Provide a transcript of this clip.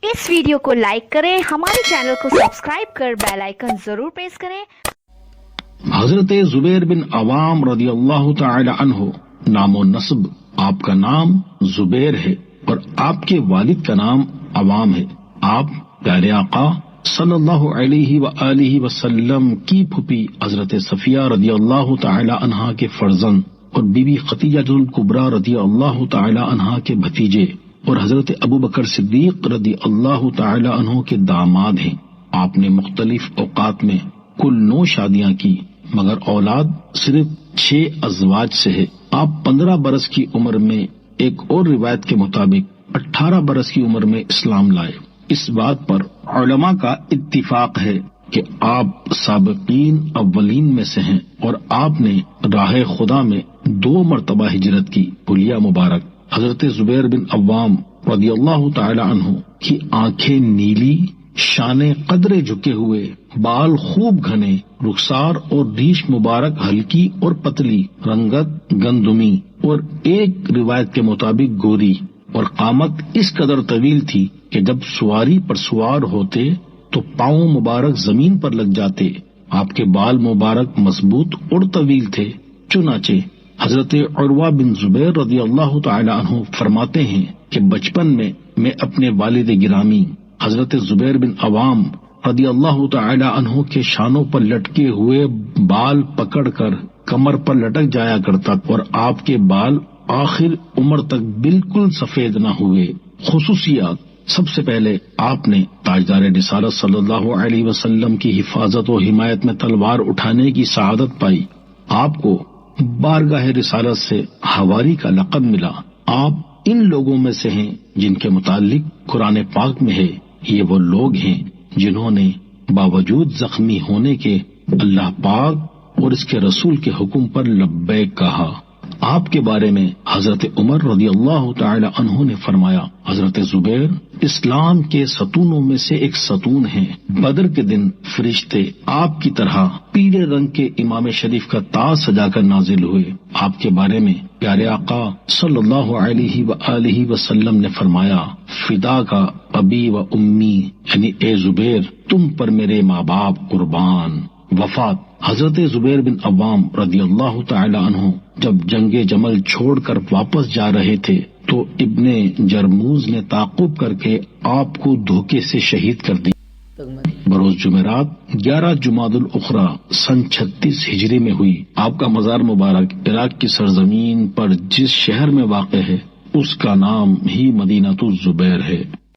इस वीडियो को लाइक करें, हमारे चैनल को सब्सक्राइब कर बेल आइकन जरूर प्रेस करें। हजरत जुबैर बिन अवाम रदियल्लाहु ताला अन्हु नामो नस्ब, आपका नाम जुबैर है और आपके वालिद का नाम अवाम है। आप प्यारे आका सल्लल्लाहु अलैहि व आलिहि वसल्लम की फूफी हजरत सफिया रदियल्लाहु ताला अन्हा के फर्जंद और बीबी खतीजातुल कुबरा रदियल्लाहु ताला अन्हा के भतीजे और हजरत अबू बकर सिद्दीक रदियल्लाहु ताला अन्हु के दामाद हैं। आपने मुख्तलिफ औकात में कुल 9 शादियां की, मगर औलाद सिर्फ 6 अज़वाज से है। आप 15 बरस की उम्र में, एक और रिवायत के मुताबिक 18 बरस की उम्र में इस्लाम लाए। इस बात पर उलमा का इत्तिफाक है कि आप साबिकीन अव्वलीन में से हैं और आपने राह खुदा में 2 मरतबा हिजरत की। हुलिया मुबारक हजरत जुबैर बिन अव्वाम रदियल्लाहु ताला अन्हु की आंखें नीली, शाने कदरे झुके हुए, बाल खूब घने, रुखसार और रीश मुबारक हल्की और पतली, रंगत गंदुमी और एक रिवायत के मुताबिक गोरी, और कामत इस कदर तवील थी कि जब सवारी पर सवार होते तो पाँव मुबारक जमीन पर लग जाते। आपके बाल मुबारक मजबूत और तवील थे। चुनाचे हजरत उर्वा बिन जुबैर रदियल्लाहु ताला अन्हु फरमाते हैं कि बचपन में मैं अपने वालिद गिरामी हजरत जुबैर बिन अवाम रदियल्लाहु ताला अन्हु के शानों पर लटके हुए बाल पकड़कर कमर पर लटक जाया करता और आपके बाल आखिर उम्र तक बिल्कुल सफेद न हुए। खुसूसियात, सबसे पहले आपने ताजदार रिसालत सल्लल्लाहु अलैहि वसल्लम की हिफाजत और हिमायत में तलवार उठाने की सआदत पाई। आपको बारगाह रिसालत से हवारी का लक़ब मिला। आप इन लोगों में से हैं जिनके मुतालिक कुरान पाक में है, ये वो लोग हैं जिन्होंने बावजूद जख्मी होने के अल्लाह पाक और इसके रसूल के हुक्म पर लब्बैक कहा। आपके बारे में हजरत उमर रदियल्लाहु ताला अन्हु ने फरमाया, हजरत जुबैर इस्लाम के सतूनों में से एक सतून हैं। बदर के दिन फरिश्ते आपकी तरह पीले रंग के इमाम शरीफ का ताज सजाकर नाजिल हुए। आपके बारे में प्यारे आका सल्लल्लाहु अलैहि व आलिहि वसल्लम ने फरमाया, फिदा का अबी व उम्मी, यानी ए जुबैर तुम पर मेरे माँ बाप कुर्बान। वफात हजरत जुबैर बिन अव्वाम रदियल्लाहु ताला अन्हु जब जंगे जमल छोड़कर वापस जा रहे थे तो इब्ने जरमूज ने ताक़ुब करके आपको धोखे से शहीद कर दिया। बरोज जुमेरात 11 जुमादुल उखरा सन 36 हिजरी में हुई। आपका मजार मुबारक इराक की सरजमीन पर जिस शहर में वाक़ है उसका नाम ही मदीनातुज़ जुबैर है।